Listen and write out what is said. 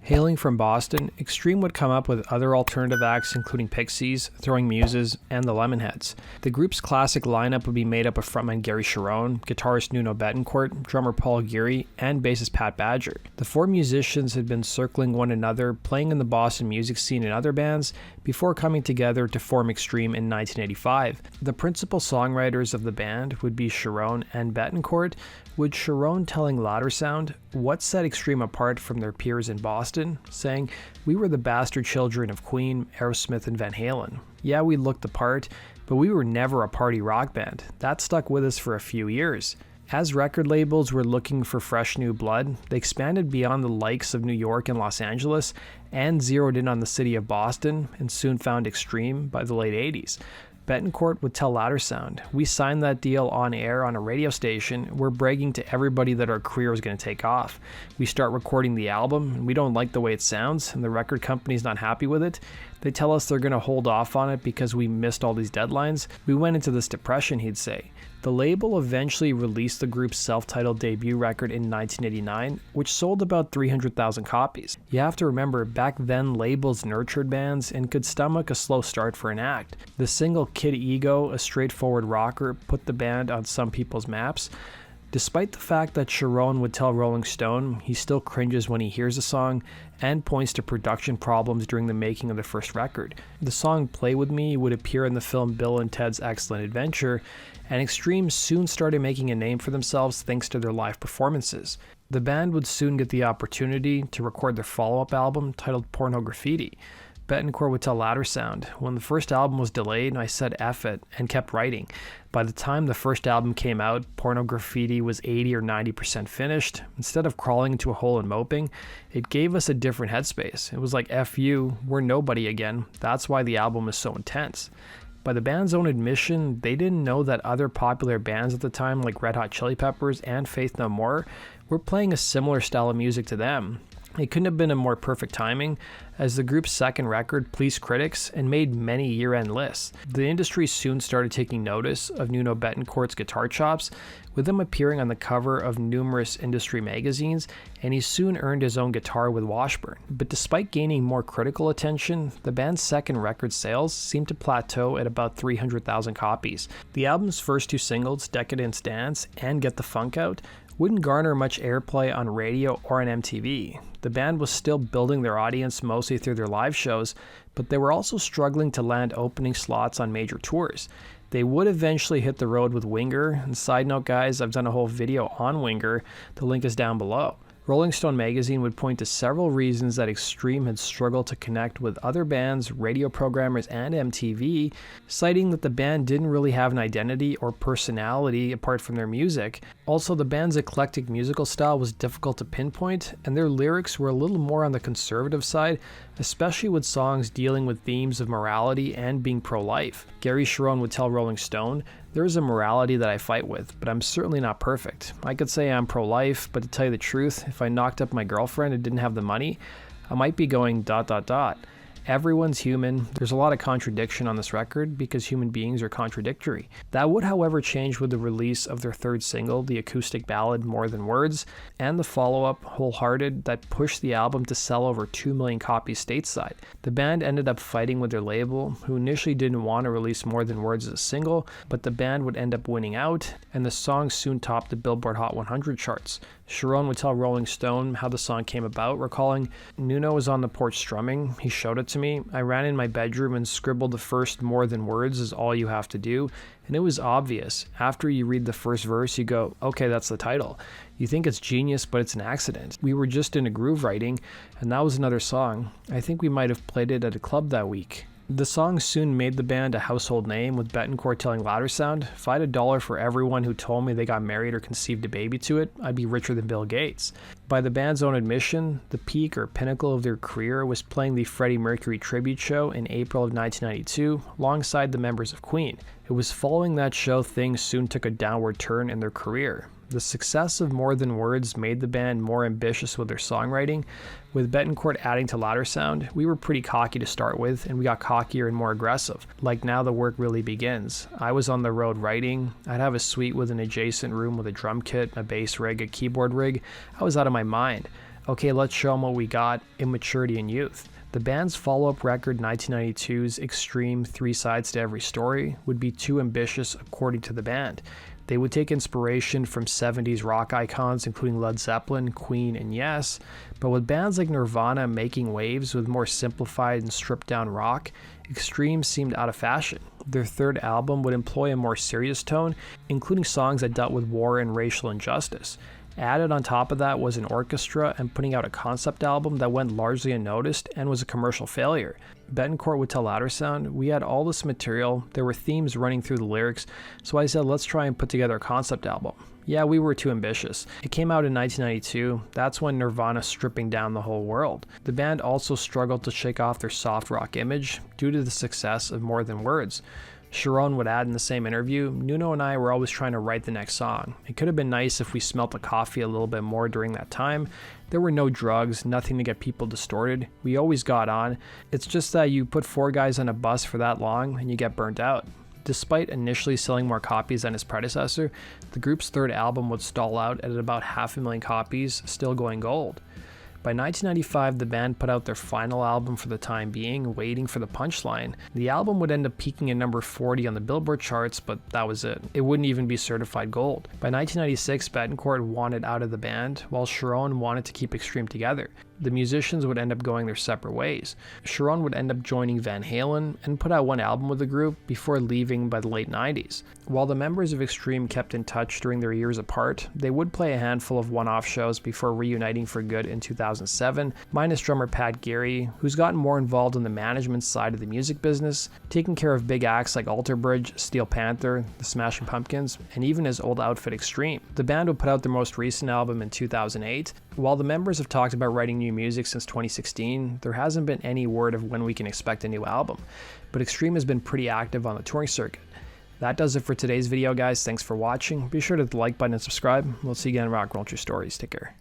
Hailing from Boston, Extreme would come up with other alternative acts including Pixies, Throwing Muses, and the Lemonheads. The group's classic lineup would be made up of frontman Gary Cherone, guitarist Nuno Bettencourt, drummer Paul Geary, and bassist Pat Badger. The four musicians had been circling one another, playing in the Boston music scene in other bands, before coming together to form Extreme in 1985. The principal songwriters of the band would be Cherone and Bettencourt, with Cherone telling Loudersound what set Extreme apart from their peers in Boston, saying, "We were the bastard children of Queen, Aerosmith, and Van Halen. Yeah, we looked the part, but we were never a party rock band. That stuck with us for a few years." As record labels were looking for fresh new blood, they expanded beyond the likes of New York and Los Angeles and zeroed in on the city of Boston and soon found Extreme by the late 80s. Bettencourt would tell Loudersound, "We signed that deal on air on a radio station. We're bragging to everybody that our career is going to take off. We start recording the album, and we don't like the way it sounds, and the record company's not happy with it. They tell us they're going to hold off on it because we missed all these deadlines. We went into this depression," he'd say. The label eventually released the group's self-titled debut record in 1989, which sold about 300,000 copies. You have to remember, back then labels nurtured bands and could stomach a slow start for an act. The single Kid Ego, a straightforward rocker, put the band on some people's maps. Despite the fact that Cherone would tell Rolling Stone he still cringes when he hears the song and points to production problems during the making of the first record. The song Play With Me would appear in the film Bill and Ted's Excellent Adventure, and Extreme soon started making a name for themselves thanks to their live performances. The band would soon get the opportunity to record their follow-up album titled Porno Graffiti. Bettencourt would tell Loudersound, "When the first album was delayed, I said F it and kept writing. By the time the first album came out, Porno Graffiti was 80 or 90% finished. Instead of crawling into a hole and moping, it gave us a different headspace. It was like, F you, we're nobody again. That's why the album is so intense." By the band's own admission, they didn't know that other popular bands at the time like Red Hot Chili Peppers and Faith No More were playing a similar style of music to them. It couldn't have been a more perfect timing, as the group's second record pleased critics and made many year-end lists. The industry soon started taking notice of Nuno Bettencourt's guitar chops, with him appearing on the cover of numerous industry magazines, and he soon earned his own guitar with Washburn. But despite gaining more critical attention, the band's second record sales seemed to plateau at about 300,000 copies. The album's first two singles, Decadence Dance and Get the Funk Out, wouldn't garner much airplay on radio or on MTV. The band was still building their audience mostly through their live shows, but they were also struggling to land opening slots on major tours. They would eventually hit the road with Winger, and side note guys, I've done a whole video on Winger, the link is down below. Rolling Stone magazine would point to several reasons that Extreme had struggled to connect with other bands, radio programmers, and MTV, citing that the band didn't really have an identity or personality apart from their music. Also, the band's eclectic musical style was difficult to pinpoint, and their lyrics were a little more on the conservative side, especially with songs dealing with themes of morality and being pro-life. Gary Cherone would tell Rolling Stone, "There is a morality that I fight with, but I'm certainly not perfect. I could say I'm pro-life, but to tell you the truth, if I knocked up my girlfriend and didn't have the money, I might be going ... Everyone's human. There's a lot of contradiction on this record because human beings are contradictory." That would, however, change with the release of their third single, the acoustic ballad More Than Words, and the follow-up, Wholehearted, that pushed the album to sell over 2 million copies stateside. The band ended up fighting with their label, who initially didn't want to release More Than Words as a single, but the band would end up winning out, and the song soon topped the Billboard Hot 100 charts. Cherone would tell Rolling Stone how the song came about, recalling, "Nuno was on the porch strumming. He showed it to me. I ran in my bedroom and scribbled the first More Than Words is all you have to do. And it was obvious. After you read the first verse, you go, okay, that's the title. You think it's genius, but it's an accident. We were just in a groove writing, and that was another song. I think we might have played it at a club that week." The song soon made the band a household name, with Bettencourt telling Loudersound, "If I had $1 for everyone who told me they got married or conceived a baby to it, I'd be richer than Bill Gates." By the band's own admission, the peak or pinnacle of their career was playing the Freddie Mercury tribute show in April of 1992, alongside the members of Queen. It was following that show things soon took a downward turn in their career. The success of More Than Words made the band more ambitious with their songwriting, with Bettencourt adding to Loudersound. "We were pretty cocky to start with, and we got cockier and more aggressive. Like now the work really begins. I was on the road writing. I'd have a suite with an adjacent room with a drum kit, a bass rig, a keyboard rig. I was out of my mind. Okay, let's show them what we got: immaturity and youth. The band's follow-up record, 1992's Extreme 3 Sides to Every Story, would be too ambitious according to the band. They would take inspiration from 70s rock icons including Led Zeppelin, Queen, and Yes, but with bands like Nirvana making waves with more simplified and stripped down rock, Extreme seemed out of fashion. Their third album would employ a more serious tone, including songs that dealt with war and racial injustice. Added on top of that was an orchestra and putting out a concept album that went largely unnoticed and was a commercial failure. Betancourt would tell Loudersound, "We had all this material, there were themes running through the lyrics, so I said let's try and put together a concept album. Yeah, we were too ambitious." It came out in 1992, that's when Nirvana stripping down the whole world. The band also struggled to shake off their soft rock image due to the success of More Than Words. Sharon would add in the same interview, "Nuno and I were always trying to write the next song. It could have been nice if we smelt the coffee a little bit more during that time. There were no drugs, nothing to get people distorted. We always got on. It's just that you put 4 guys on a bus for that long and you get burnt out." Despite initially selling more copies than his predecessor, the group's third album would stall out at about 500,000 copies, still going gold. By 1995, the band put out their final album for the time being, Waiting for the Punchline. The album would end up peaking at number 40 on the Billboard charts, but that was it. It wouldn't even be certified gold. By 1996, Betancourt wanted out of the band, while Sharon wanted to keep Extreme together. The musicians would end up going their separate ways. Sharon would end up joining Van Halen and put out one album with the group before leaving by the late 90s. While the members of Extreme kept in touch during their years apart, they would play a handful of one-off shows before reuniting for good in 2007, minus drummer Pat Geary, who's gotten more involved in the management side of the music business, taking care of big acts like Alter Bridge, Steel Panther, the Smashing Pumpkins, and even his old outfit Extreme. The band would put out their most recent album in 2008. While the members have talked about writing new music since 2016, there hasn't been any word of when we can expect a new album, but Extreme has been pretty active on the touring circuit. That does it for today's video, guys. Thanks for watching. Be sure to hit the like button and subscribe. We'll see you again in Rock and Roll True Stories. Take care.